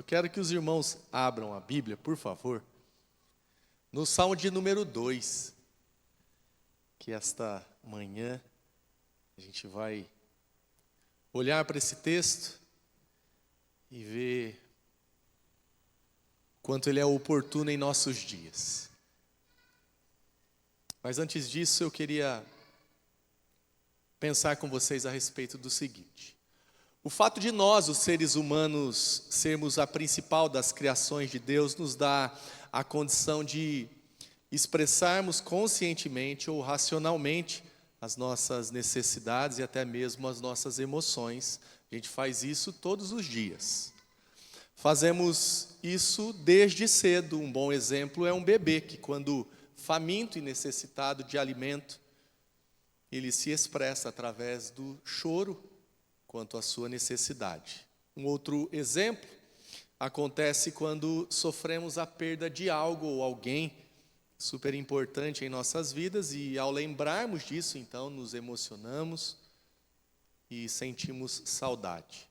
quero que os irmãos abram a Bíblia, por favor, no Salmo de número 2, que esta manhã a gente vai olhar para esse texto e ver quanto ele é oportuno em nossos dias. Mas antes disso, eu queria pensar com vocês a respeito do seguinte: o fato de nós, os seres humanos, sermos a principal das criações de Deus, nos dá a condição de expressarmos conscientemente ou racionalmente as nossas necessidades e até mesmo as nossas emoções. A gente faz isso todos os dias. Fazemos isso desde cedo. Um bom exemplo é um bebê que, quando faminto e necessitado de alimento, ele se expressa através do choro quanto à sua necessidade. Um outro exemplo acontece quando sofremos a perda de algo ou alguém super importante em nossas vidas, e ao lembrarmos disso, então, nos emocionamos e sentimos saudade.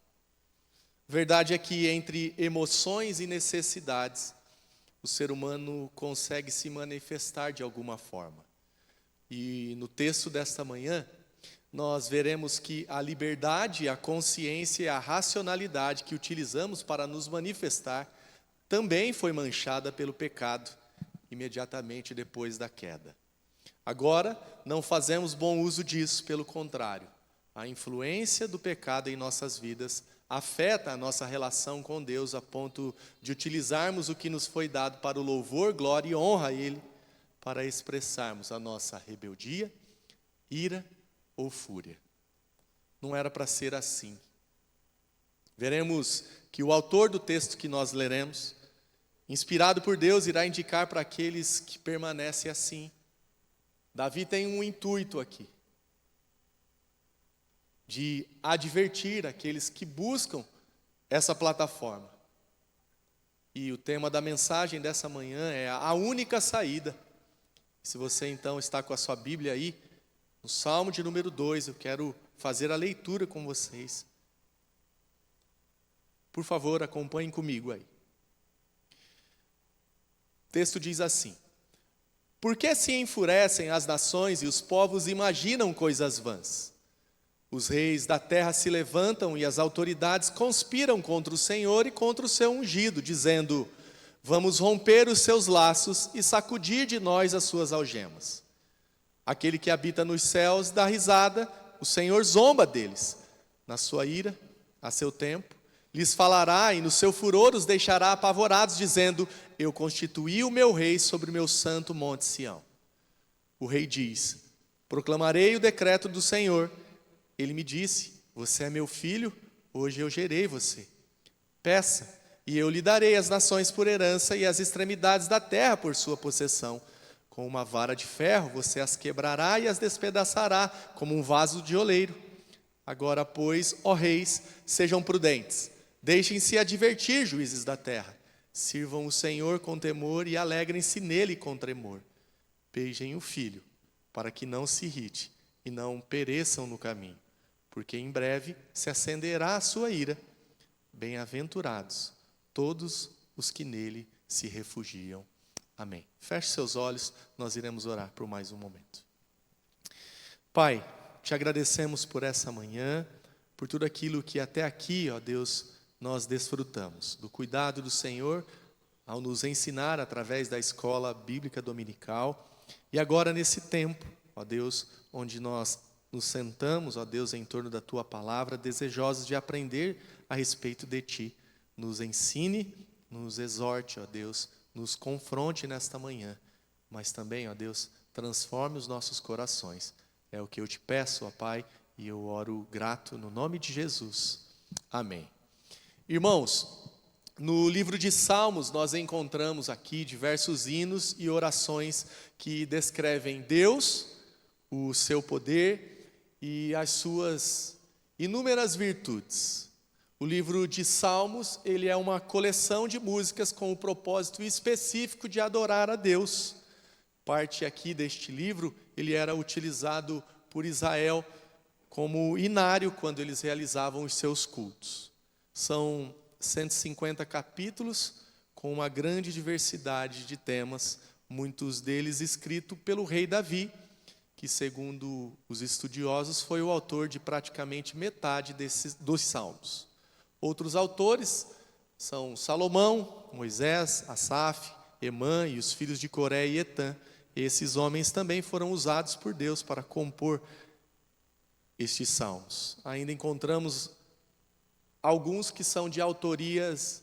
Verdade é que entre emoções e necessidades, o ser humano consegue se manifestar de alguma forma. E no texto desta manhã, nós veremos que a liberdade, a consciência e a racionalidade que utilizamos para nos manifestar também foi manchada pelo pecado imediatamente depois da queda. Agora, não fazemos bom uso disso, pelo contrário. A influência do pecado em nossas vidas afeta a nossa relação com Deus a ponto de utilizarmos o que nos foi dado para o louvor, glória e honra a Ele, para expressarmos a nossa rebeldia, ira ou fúria. Não era para ser assim. Veremos que o autor do texto que nós leremos, inspirado por Deus, irá indicar para aqueles que permanecem assim. Davi tem um intuito aqui, de advertir aqueles que buscam essa plataforma. E o tema da mensagem dessa manhã é a única saída. Se você então está com a sua Bíblia aí, no Salmo de número 2, eu quero fazer a leitura com vocês. Por favor, acompanhem comigo aí. O texto diz assim: por que se enfurecem as nações e os povos imaginam coisas vãs? Os reis da terra se levantam e as autoridades conspiram contra o Senhor e contra o seu ungido, dizendo: vamos romper os seus laços e sacudir de nós as suas algemas. Aquele que habita nos céus dá risada, o Senhor zomba deles. Na sua ira, a seu tempo, lhes falará e no seu furor os deixará apavorados, dizendo: eu constituí o meu rei sobre o meu santo monte Sião. O rei diz: proclamarei o decreto do Senhor. Ele me disse: você é meu filho, hoje eu gerei você. Peça, e eu lhe darei as nações por herança e as extremidades da terra por sua possessão. Com uma vara de ferro você as quebrará e as despedaçará, como um vaso de oleiro. Agora, pois, ó reis, sejam prudentes. Deixem-se advertir, juízes da terra. Sirvam o Senhor com temor e alegrem-se nele com tremor. Beijem o filho, para que não se irrite e não pereçam no caminho, porque em breve se acenderá a sua ira. Bem-aventurados todos os que nele se refugiam. Amém. Feche seus olhos, nós iremos orar por mais um momento. Pai, te agradecemos por essa manhã, por tudo aquilo que até aqui, ó Deus, nós desfrutamos, do cuidado do Senhor ao nos ensinar através da escola bíblica dominical. E agora nesse tempo, ó Deus, onde nós nos sentamos, ó Deus, em torno da Tua palavra, desejosos de aprender a respeito de Ti. Nos ensine, nos exorte, ó Deus, nos confronte nesta manhã, mas também, ó Deus, transforme os nossos corações. É o que eu te peço, ó Pai, e eu oro grato no nome de Jesus. Amém. Irmãos, no livro de Salmos nós encontramos aqui diversos hinos e orações que descrevem Deus, o seu poder e as suas inúmeras virtudes. O livro de Salmos, ele é uma coleção de músicas com o propósito específico de adorar a Deus. Parte aqui deste livro, ele era utilizado por Israel como inário quando eles realizavam os seus cultos. São 150 capítulos, com uma grande diversidade de temas, muitos deles escritos pelo rei Davi, que, segundo os estudiosos, foi o autor de praticamente metade dos salmos. Outros autores são Salomão, Moisés, Asaf, Emã e os filhos de Coré e Etã. Esses homens também foram usados por Deus para compor estes salmos. Ainda encontramos alguns que são de autorias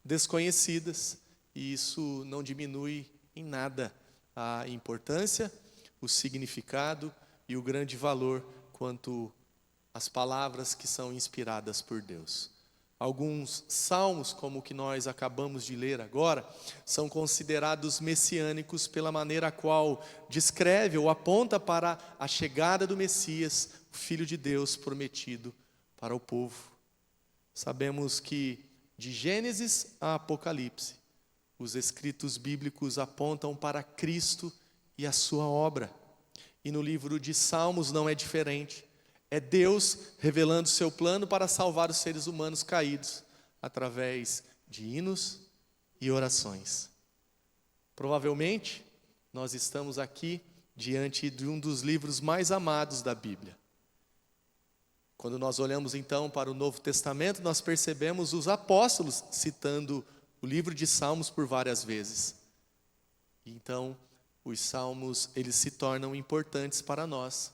desconhecidas, e isso não diminui em nada a importância, o significado e o grande valor quanto às palavras que são inspiradas por Deus. Alguns salmos, como o que nós acabamos de ler agora, são considerados messiânicos pela maneira a qual descreve ou aponta para a chegada do Messias, o Filho de Deus prometido para o povo. Sabemos que de Gênesis a Apocalipse, os escritos bíblicos apontam para Cristo e a sua obra. E no livro de Salmos não é diferente. É Deus revelando seu plano para salvar os seres humanos caídos, através de hinos e orações. Provavelmente, nós estamos aqui diante de um dos livros mais amados da Bíblia. Quando nós olhamos então para o Novo Testamento, nós percebemos os apóstolos citando o livro de Salmos por várias vezes. Então, os salmos, eles se tornam importantes para nós,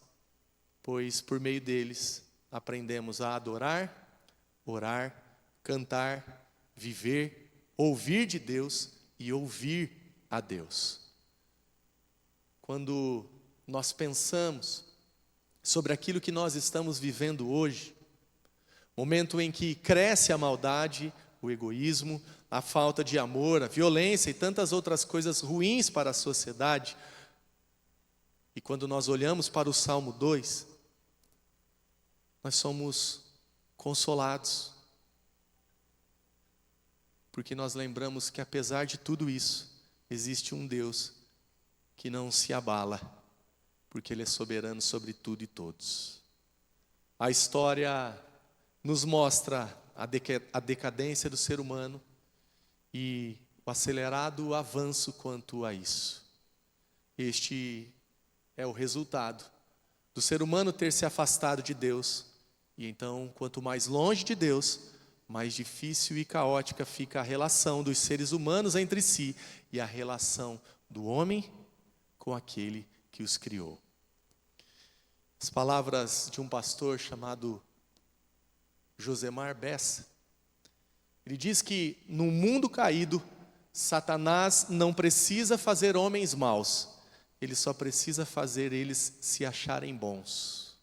pois por meio deles aprendemos a adorar, orar, cantar, viver, ouvir de Deus e ouvir a Deus. Quando nós pensamos sobre aquilo que nós estamos vivendo hoje, momento em que cresce a maldade, o egoísmo, a falta de amor, a violência e tantas outras coisas ruins para a sociedade, e quando nós olhamos para o Salmo 2, nós somos consolados, porque nós lembramos que apesar de tudo isso, existe um Deus que não se abala, porque Ele é soberano sobre tudo e todos. A história nos mostra a decadência do ser humano e o acelerado avanço quanto a isso. Este é o resultado do ser humano ter se afastado de Deus. E então, quanto mais longe de Deus, mais difícil e caótica fica a relação dos seres humanos entre si e a relação do homem com aquele que os criou. As palavras de um pastor chamado Josemar Bessa, ele diz que no mundo caído, Satanás não precisa fazer homens maus, ele só precisa fazer eles se acharem bons.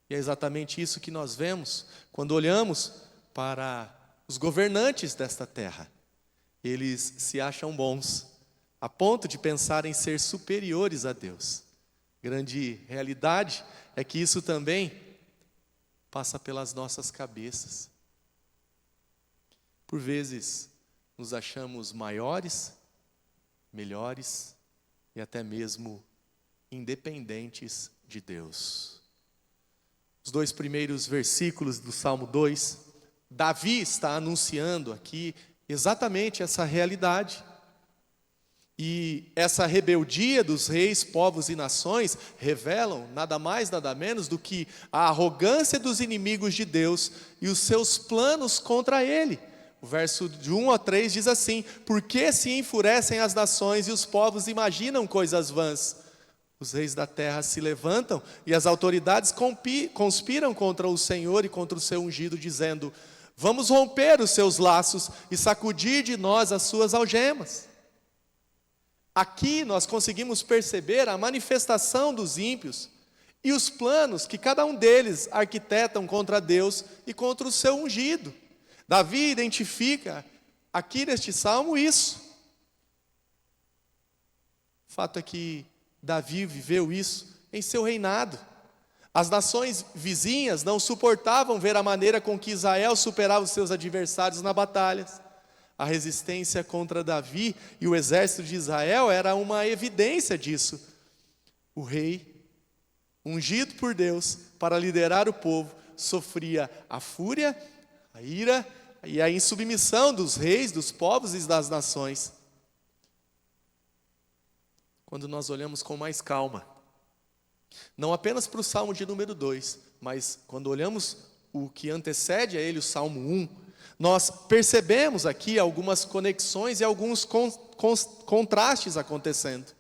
E é exatamente isso que nós vemos quando olhamos para os governantes desta terra. Eles se acham bons, a ponto de pensar em ser superiores a Deus. Grande realidade é que isso também passa pelas nossas cabeças. Por vezes, nos achamos maiores, melhores e até mesmo independentes de Deus. Os 2 primeiros versículos do Salmo 2, Davi está anunciando aqui exatamente essa realidade. E essa rebeldia dos reis, povos e nações revelam nada mais, nada menos do que a arrogância dos inimigos de Deus e os seus planos contra Ele. O verso de 1 a 3 diz assim: por que se enfurecem as nações e os povos imaginam coisas vãs? Os reis da terra se levantam e as autoridades conspiram contra o Senhor e contra o seu ungido, dizendo: vamos romper os seus laços e sacudir de nós as suas algemas. Aqui nós conseguimos perceber a manifestação dos ímpios e os planos que cada um deles arquitetam contra Deus e contra o seu ungido. Davi identifica aqui neste salmo isso. O fato é que Davi viveu isso em seu reinado. As nações vizinhas não suportavam ver a maneira com que Israel superava os seus adversários na batalha. A resistência contra Davi e o exército de Israel era uma evidência disso. O rei, ungido por Deus para liderar o povo, sofria a fúria, a ira, e a insubmissão dos reis, dos povos e das nações. Quando nós olhamos com mais calma, não apenas para o Salmo de número 2, mas quando olhamos o que antecede a ele, o Salmo 1, nós percebemos aqui algumas conexões e alguns contrastes acontecendo.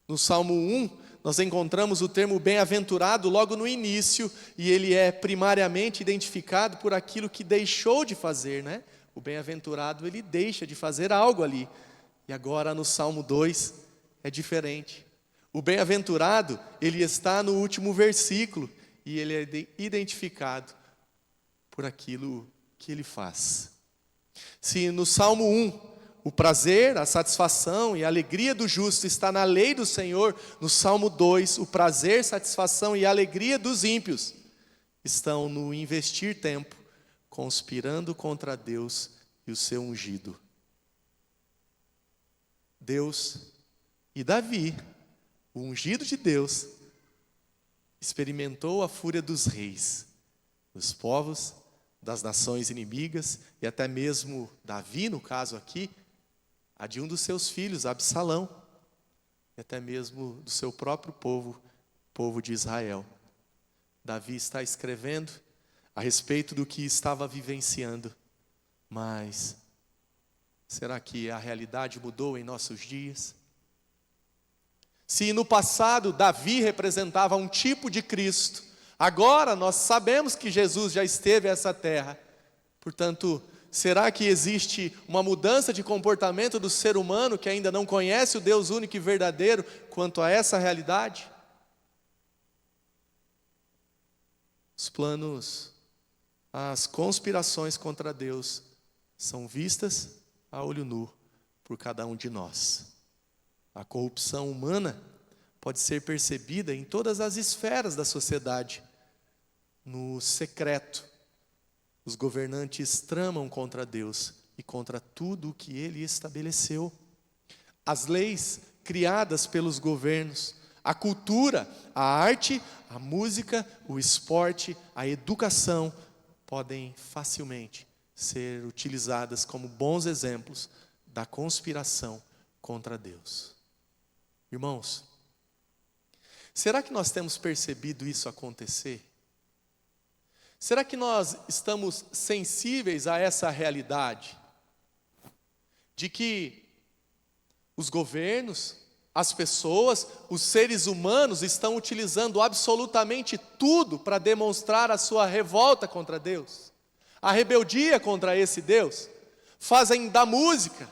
No Salmo 1, nós encontramos o termo bem-aventurado logo no início, e ele é primariamente identificado por aquilo que deixou de fazer, né? O bem-aventurado, ele deixa de fazer algo ali. E agora no Salmo 2 é diferente. O bem-aventurado, ele está no último versículo, e ele é identificado por aquilo que ele faz. Se no Salmo 1, o prazer, a satisfação e a alegria do justo está na lei do Senhor, no Salmo 2, o prazer, satisfação e alegria dos ímpios estão no investir tempo, conspirando contra Deus e o seu ungido. Deus e Davi, o ungido de Deus, experimentou a fúria dos reis, dos povos, das nações inimigas, e até mesmo Davi, no caso aqui, a de um dos seus filhos, Absalão, e até mesmo do seu próprio povo, povo de Israel. Davi está escrevendo a respeito do que estava vivenciando, mas será que a realidade mudou em nossos dias? Se no passado Davi representava um tipo de Cristo, agora nós sabemos que Jesus já esteve nessa terra. Portanto, será que existe uma mudança de comportamento do ser humano que ainda não conhece o Deus único e verdadeiro quanto a essa realidade? Os planos, as conspirações contra Deus são vistas a olho nu por cada um de nós. A corrupção humana pode ser percebida em todas as esferas da sociedade. No secreto, os governantes tramam contra Deus e contra tudo o que Ele estabeleceu. As leis criadas pelos governos, a cultura, a arte, a música, o esporte, a educação, podem facilmente ser utilizadas como bons exemplos da conspiração contra Deus. Irmãos, será que nós temos percebido isso acontecer? Será que nós estamos sensíveis a essa realidade? De que os governos, as pessoas, os seres humanos estão utilizando absolutamente tudo para demonstrar a sua revolta contra Deus, a rebeldia contra esse Deus. Fazem da música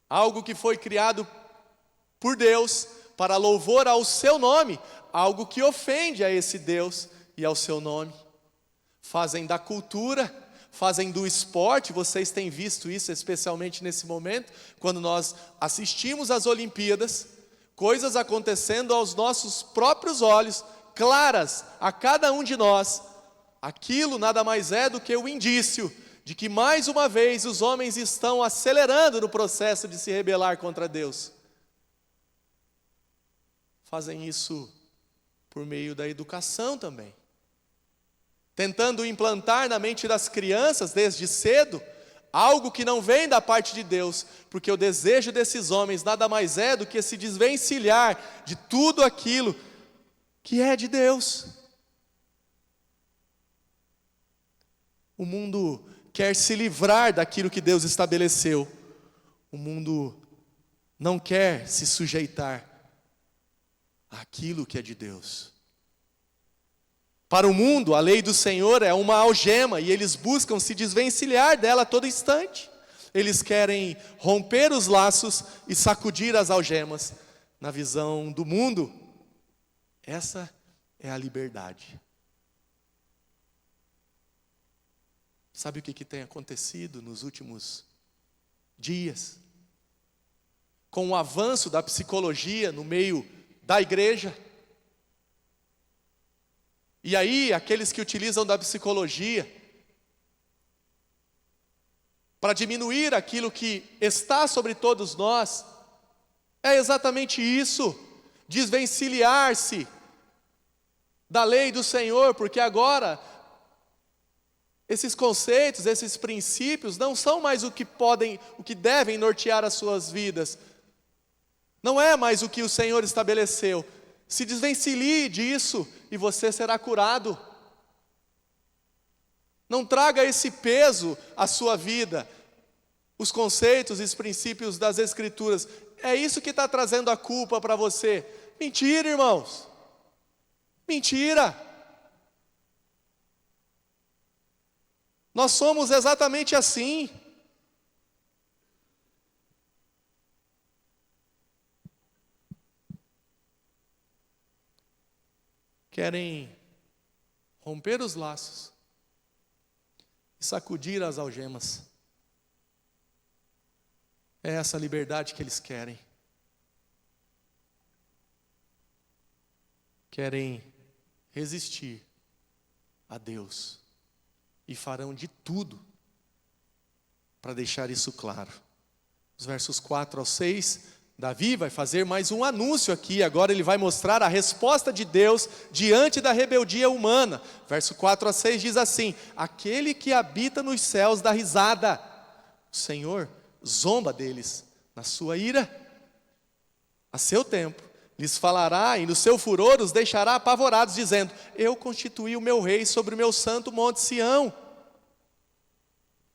algo que foi criado por Deus para louvor ao seu nome, algo que ofende a esse Deus e ao seu nome. Fazem da cultura, fazem do esporte, vocês têm visto isso especialmente nesse momento, quando nós assistimos às Olimpíadas, coisas acontecendo aos nossos próprios olhos, claras a cada um de nós. Aquilo nada mais é do que o indício de que mais uma vez os homens estão acelerando no processo de se rebelar contra Deus. Fazem isso por meio da educação também, tentando implantar na mente das crianças desde cedo algo que não vem da parte de Deus, porque o desejo desses homens nada mais é do que se desvencilhar de tudo aquilo que é de Deus. O mundo quer se livrar daquilo que Deus estabeleceu. O mundo não quer se sujeitar àquilo que é de Deus. Para o mundo, a lei do Senhor é uma algema e eles buscam se desvencilhar dela a todo instante. Eles querem romper os laços e sacudir as algemas. Na visão do mundo, essa é a liberdade. Sabe o que tem acontecido nos últimos dias? Com o avanço da psicologia no meio da igreja. E aí, aqueles que utilizam da psicologia para diminuir aquilo que está sobre todos nós, é exatamente isso, desvencilhar-se da lei do Senhor, porque agora Esses conceitos, esses princípios não são mais o que devem nortear as suas vidas. Não é mais o que o Senhor estabeleceu. Se desvencilhe disso e você será curado. Não traga esse peso à sua vida. Os conceitos e os princípios das Escrituras. É isso que está trazendo a culpa para você. Mentira, irmãos. Mentira. Nós somos exatamente assim. Querem romper os laços e sacudir as algemas. É essa liberdade que eles querem. Querem resistir a Deus. E farão de tudo para deixar isso claro. Os versos 4 ao 6, Davi vai fazer mais um anúncio aqui. Agora ele vai mostrar a resposta de Deus diante da rebeldia humana. Verso 4 a 6 diz assim: aquele que habita nos céus dá risada. O Senhor zomba deles na sua ira. A seu tempo lhes falará e no seu furor os deixará apavorados, dizendo: eu constituí o meu rei sobre o meu santo monte Sião.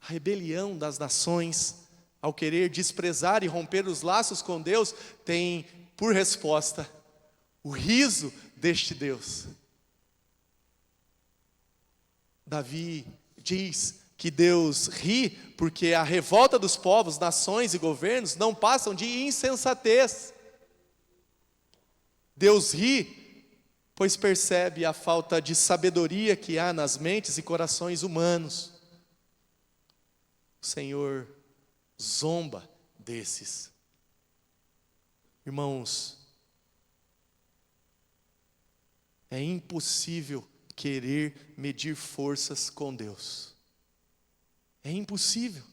A rebelião das nações, ao querer desprezar e romper os laços com Deus, tem por resposta o riso deste Deus. Davi diz que Deus ri porque a revolta dos povos, nações e governos não passam de insensatez. Deus ri, pois percebe a falta de sabedoria que há nas mentes e corações humanos. O Senhor zomba desses. Irmãos, é impossível querer medir forças com Deus. É impossível.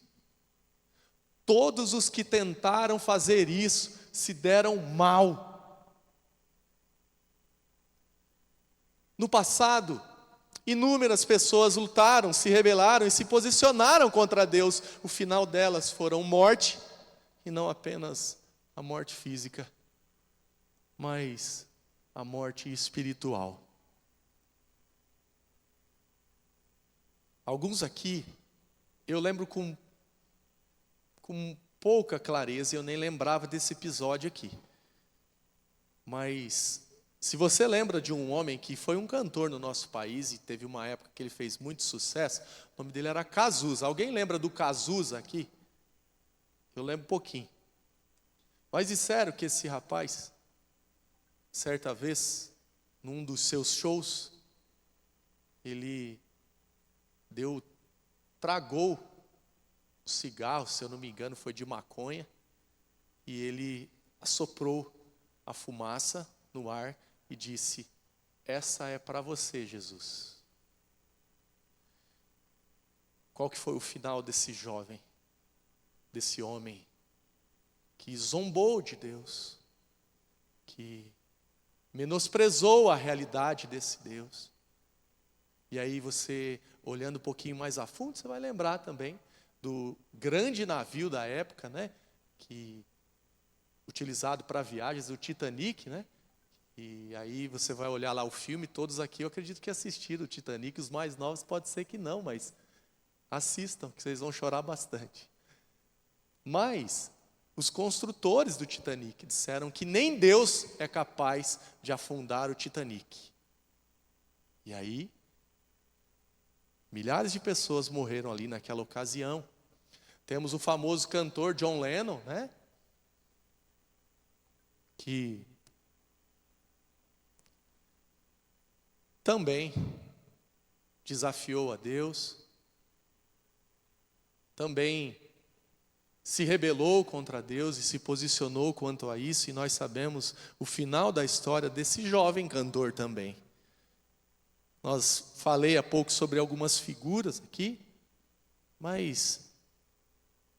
Todos os que tentaram fazer isso se deram mal. No passado, inúmeras pessoas lutaram, se rebelaram e se posicionaram contra Deus. O final delas foram morte, e não apenas a morte física, mas a morte espiritual. Alguns aqui, eu lembro com pouca clareza, eu nem lembrava desse episódio aqui. Mas se você lembra de um homem que foi um cantor no nosso país e teve uma época que ele fez muito sucesso, o nome dele era Cazuza. Alguém lembra do Cazuza aqui? Eu lembro um pouquinho. Mas disseram que esse rapaz, certa vez, num dos seus shows, ele tragou o cigarro, se eu não me engano, foi de maconha, e ele assoprou a fumaça no ar e disse: essa é para você, Jesus. Qual que foi o final desse jovem, desse homem que zombou de Deus, que menosprezou a realidade desse Deus? E aí você, olhando um pouquinho mais a fundo, você vai lembrar também do grande navio da época, né, utilizado para viagens, o Titanic, né? E aí você vai olhar lá o filme, todos aqui, eu acredito que assistiram o Titanic, os mais novos pode ser que não, mas assistam, que vocês vão chorar bastante. Mas os construtores do Titanic disseram que nem Deus é capaz de afundar o Titanic. E aí, milhares de pessoas morreram ali naquela ocasião. Temos o famoso cantor John Lennon, né? Que também desafiou a Deus, também se rebelou contra Deus e se posicionou quanto a isso, e nós sabemos o final da história desse jovem cantor também. Falei há pouco sobre algumas figuras aqui, mas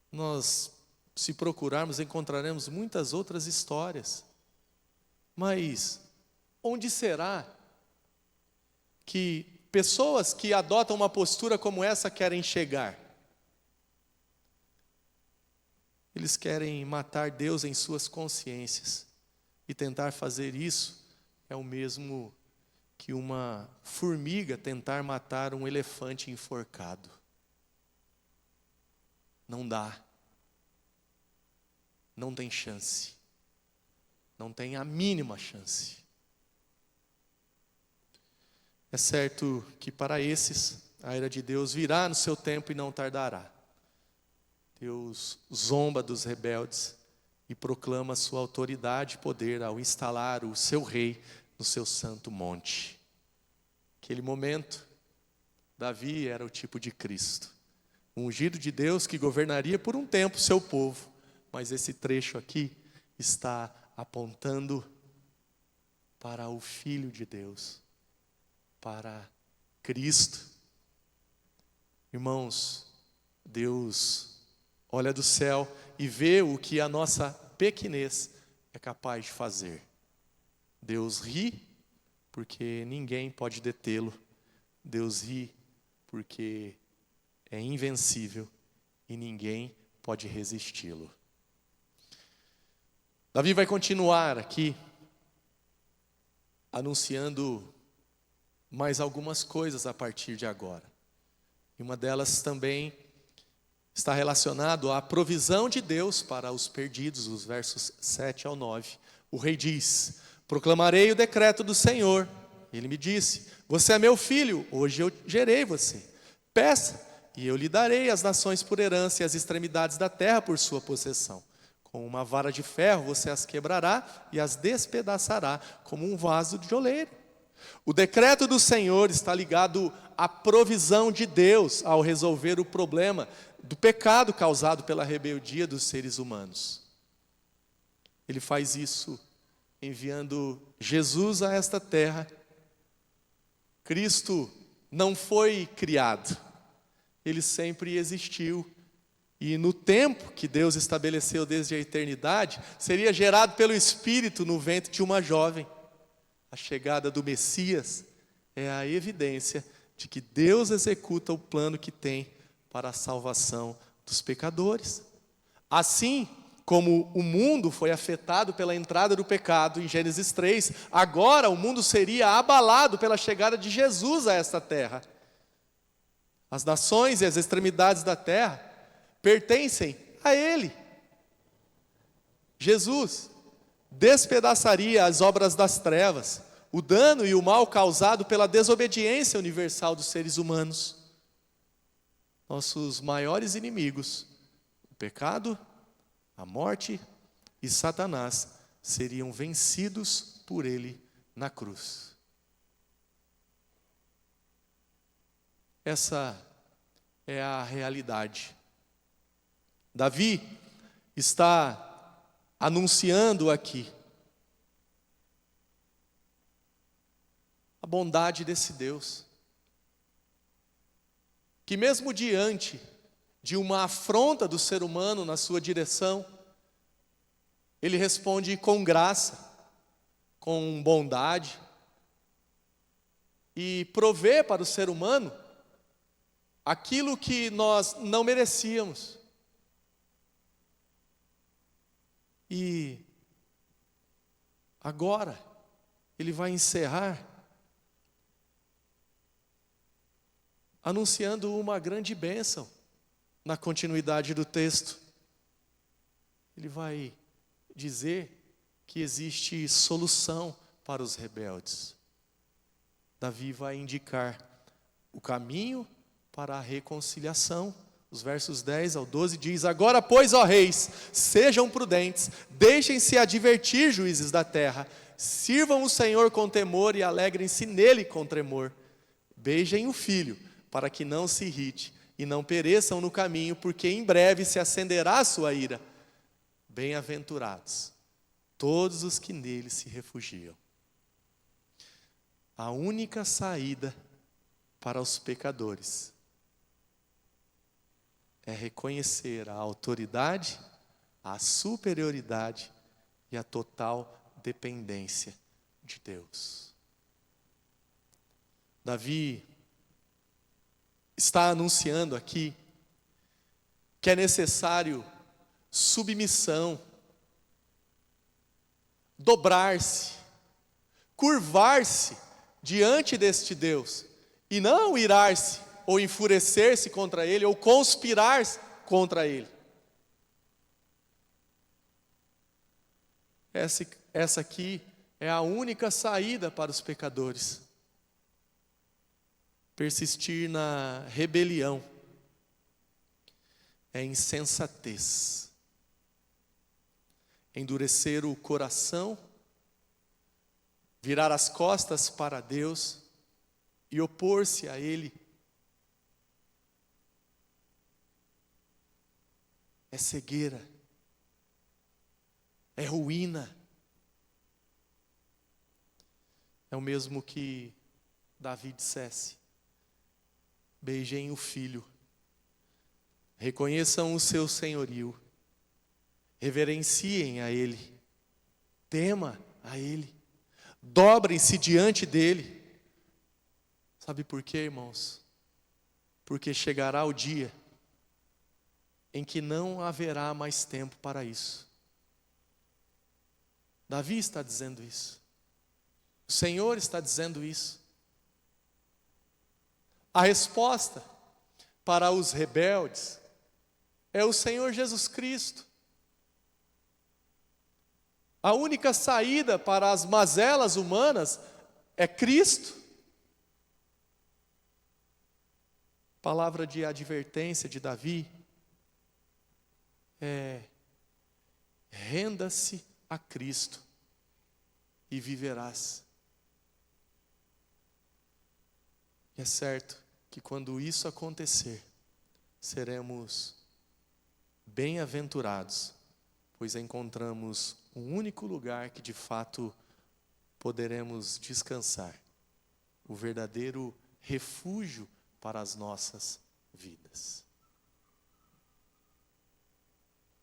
nós, se procurarmos, encontraremos muitas outras histórias. Mas onde será que pessoas que adotam uma postura como essa querem chegar? Eles querem matar Deus em suas consciências. E tentar fazer isso é o mesmo que uma formiga tentar matar um elefante enforcado. Não dá. Não tem chance. Não tem a mínima chance. É certo que para esses, a ira de Deus virá no seu tempo e não tardará. Deus zomba dos rebeldes e proclama sua autoridade e poder ao instalar o seu rei no seu santo monte. Naquele momento, Davi era o tipo de Cristo, um ungido de Deus que governaria por um tempo seu povo. Mas esse trecho aqui está apontando para o Filho de Deus, para Cristo. Irmãos, Deus olha do céu e vê o que a nossa pequenez é capaz de fazer. Deus ri porque ninguém pode detê-lo. Deus ri porque é invencível e ninguém pode resisti-lo. Davi vai continuar aqui anunciando mais algumas coisas a partir de agora. E uma delas também está relacionado à provisão de Deus para os perdidos, os versos 7 ao 9. O rei diz: proclamarei o decreto do Senhor. Ele me disse: você é meu filho, hoje eu gerei você. Peça, e eu lhe darei as nações por herança e as extremidades da terra por sua possessão. Com uma vara de ferro você as quebrará e as despedaçará como um vaso de oleiro. O decreto do Senhor está ligado à provisão de Deus ao resolver o problema do pecado causado pela rebeldia dos seres humanos. Ele faz isso enviando Jesus a esta terra. Cristo não foi criado, ele sempre existiu. E no tempo que Deus estabeleceu desde a eternidade, seria gerado pelo Espírito no ventre de uma jovem. A chegada do Messias é a evidência de que Deus executa o plano que tem para a salvação dos pecadores. Assim como o mundo foi afetado pela entrada do pecado em Gênesis 3, agora o mundo seria abalado pela chegada de Jesus a esta terra. As nações e as extremidades da terra pertencem a Ele. Jesus despedaçaria as obras das trevas, o dano e o mal causado pela desobediência universal dos seres humanos. Nossos maiores inimigos, o pecado, a morte e Satanás, seriam vencidos por Ele na cruz. Essa é a realidade. Davi está anunciando aqui a bondade desse Deus, que mesmo diante de uma afronta do ser humano na sua direção, ele responde com graça, com bondade, e provê para o ser humano aquilo que nós não merecíamos. E agora ele vai encerrar anunciando uma grande bênção na continuidade do texto. Ele vai dizer que existe solução para os rebeldes. Davi vai indicar o caminho para a reconciliação. Os versos 10 ao 12 diz: agora, pois, ó reis, sejam prudentes, deixem-se advertir, juízes da terra, sirvam o Senhor com temor e alegrem-se nele com tremor. Beijem o filho, para que não se irrite e não pereçam no caminho, porque em breve se acenderá a sua ira. Bem-aventurados todos os que nele se refugiam. A única saída para os pecadores é reconhecer a autoridade, a superioridade e a total dependência de Deus. Davi está anunciando aqui que é necessário submissão, dobrar-se, curvar-se diante deste Deus, e não irar-se, ou enfurecer-se contra Ele, ou conspirar contra Ele. Essa aqui é a única saída para os pecadores. Persistir na rebelião é insensatez. Endurecer o coração, virar as costas para Deus e opor-se a Ele é cegueira, é ruína. É o mesmo que Davi dissesse: beijem o filho, reconheçam o seu senhorio, reverenciem a Ele, tema a Ele, dobrem-se diante dEle. Sabe por quê, irmãos? Porque chegará o dia em que não haverá mais tempo para isso. Davi está dizendo isso. O Senhor está dizendo isso. A resposta para os rebeldes é o Senhor Jesus Cristo. A única saída para as mazelas humanas é Cristo. Palavra de advertência de Davi é: renda-se a Cristo e viverás. E é certo que quando isso acontecer, seremos bem-aventurados, pois encontramos um único lugar que de fato poderemos descansar, o verdadeiro refúgio para as nossas vidas.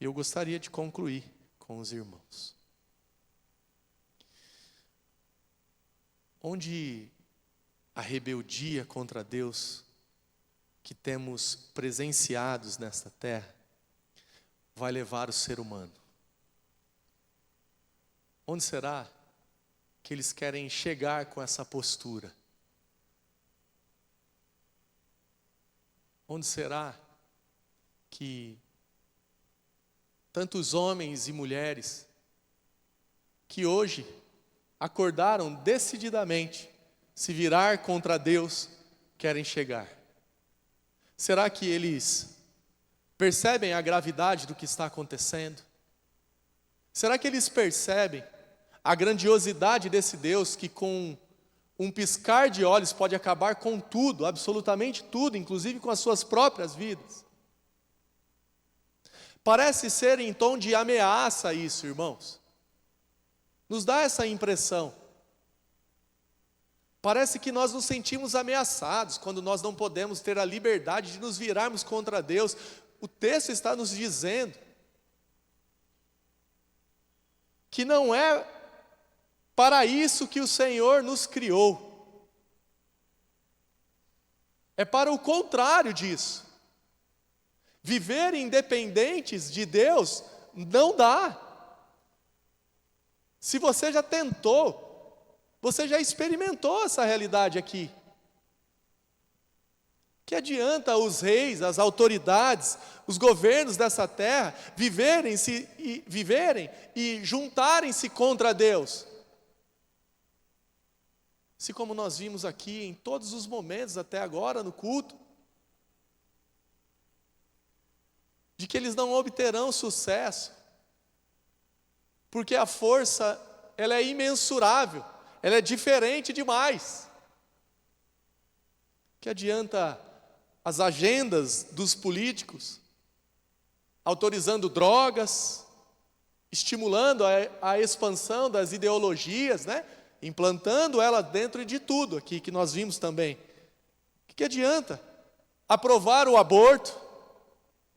Eu gostaria de concluir com os irmãos. Onde a rebeldia contra Deus que temos presenciados nesta terra vai levar o ser humano? Onde será que eles querem chegar com essa postura? Onde será que tantos homens e mulheres que hoje acordaram decididamente se virar contra Deus querem chegar? Será que eles percebem a gravidade do que está acontecendo? Será que eles percebem a grandiosidade desse Deus que com um piscar de olhos pode acabar com tudo, absolutamente tudo, inclusive com as suas próprias vidas? Parece ser em tom de ameaça isso, irmãos. Nos dá essa impressão. Parece que nós nos sentimos ameaçados quando nós não podemos ter a liberdade de nos virarmos contra Deus. O texto está nos dizendo que não é para isso que o Senhor nos criou. É para o contrário disso. Viver independentes de Deus não dá. Se você já tentou, você já experimentou essa realidade aqui. Que adianta os reis, as autoridades, os governos dessa terra viverem e juntarem-se contra Deus? Se, como nós vimos aqui em todos os momentos até agora no culto, de que eles não obterão sucesso, porque a força ela é imensurável, ela é diferente demais. Que adianta as agendas dos políticos autorizando drogas, estimulando a expansão das ideologias, né? Implantando ela dentro de tudo aqui que nós vimos também. O que adianta aprovar o aborto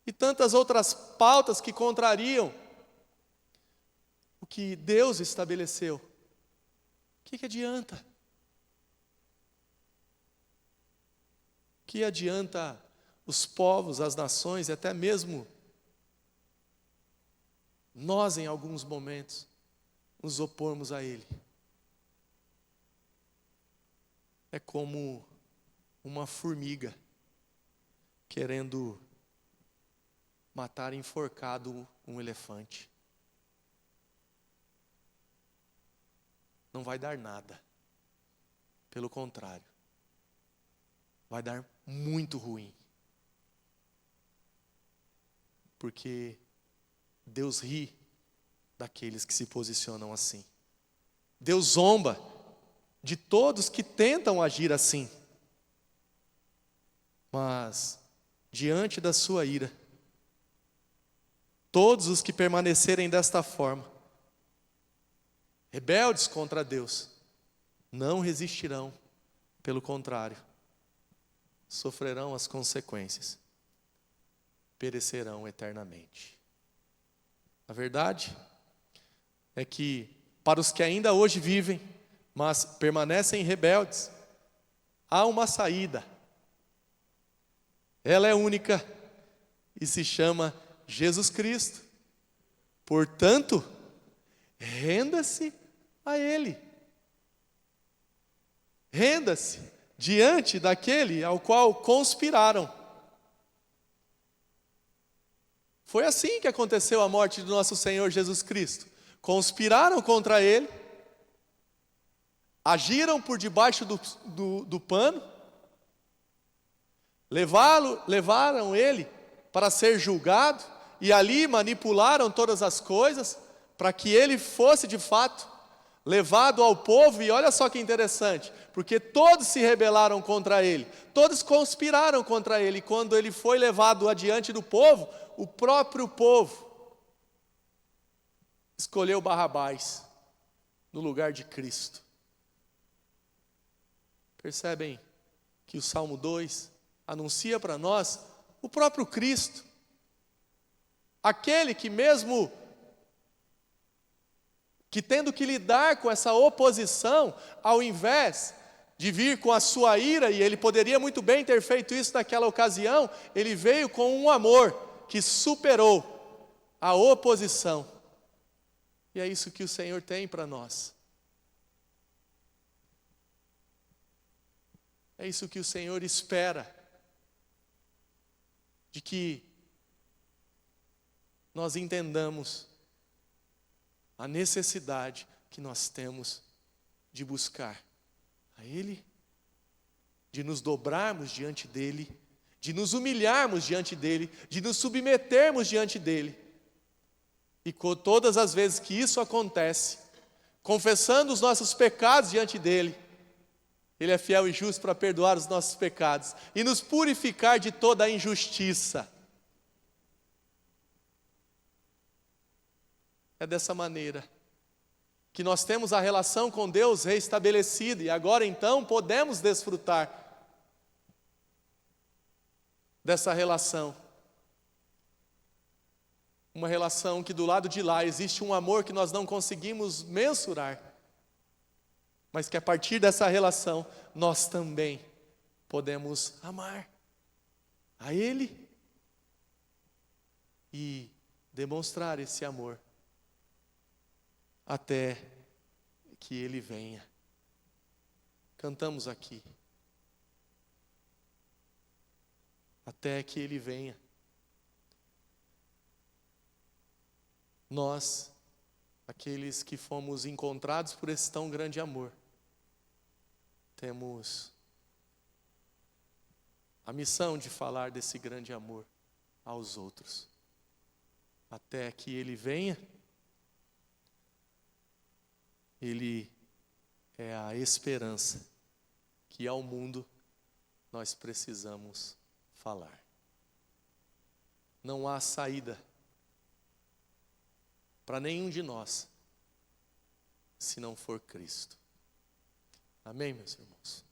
e tantas outras pautas que contrariam o que Deus estabeleceu? O que adianta? O que adianta os povos, as nações, e até mesmo nós, em alguns momentos, nos opormos a Ele? É como uma formiga querendo matar enforcado um elefante. Não vai dar nada. Pelo contrário, vai dar muito ruim. Porque Deus ri daqueles que se posicionam assim. Deus zomba de todos que tentam agir assim. Mas, diante da sua ira, todos os que permanecerem desta forma, rebeldes contra Deus, não resistirão, pelo contrário, sofrerão as consequências, perecerão eternamente. A verdade é que, para os que ainda hoje vivem, mas permanecem rebeldes, há uma saída. Ela é única e se chama Jesus Cristo. Portanto, renda-se a Ele. Renda-se diante daquele ao qual conspiraram. Foi assim que aconteceu a morte do nosso Senhor Jesus Cristo. Conspiraram contra Ele, agiram por debaixo do pano, levaram Ele para ser julgado, e ali manipularam todas as coisas, para que Ele fosse de fato levado ao povo. E olha só que interessante, porque todos se rebelaram contra Ele, todos conspiraram contra Ele, e quando Ele foi levado adiante do povo, o próprio povo escolheu Barrabás no lugar de Cristo. Percebem que o Salmo 2 anuncia para nós o próprio Cristo, aquele que mesmo que tendo que lidar com essa oposição, ao invés de vir com a sua ira, e Ele poderia muito bem ter feito isso naquela ocasião, Ele veio com um amor que superou a oposição. E é isso que o Senhor tem para nós. É isso que o Senhor espera, de que nós entendamos a necessidade que nós temos de buscar a Ele, de nos dobrarmos diante dEle, de nos humilharmos diante dEle, de nos submetermos diante dEle. E todas as vezes que isso acontece, confessando os nossos pecados diante dEle, Ele é fiel e justo para perdoar os nossos pecados e nos purificar de toda a injustiça. É dessa maneira que nós temos a relação com Deus reestabelecida, e agora então podemos desfrutar dessa relação. Uma relação que do lado de lá existe um amor que nós não conseguimos mensurar, mas que a partir dessa relação nós também podemos amar a Ele e demonstrar esse amor até que Ele venha. Cantamos aqui. Até que Ele venha. Nós, aqueles que fomos encontrados por esse tão grande amor, temos a missão de falar desse grande amor aos outros. Até que Ele venha, Ele é a esperança que ao mundo nós precisamos falar. Não há saída para nenhum de nós, se não for Cristo. Amém, meus irmãos?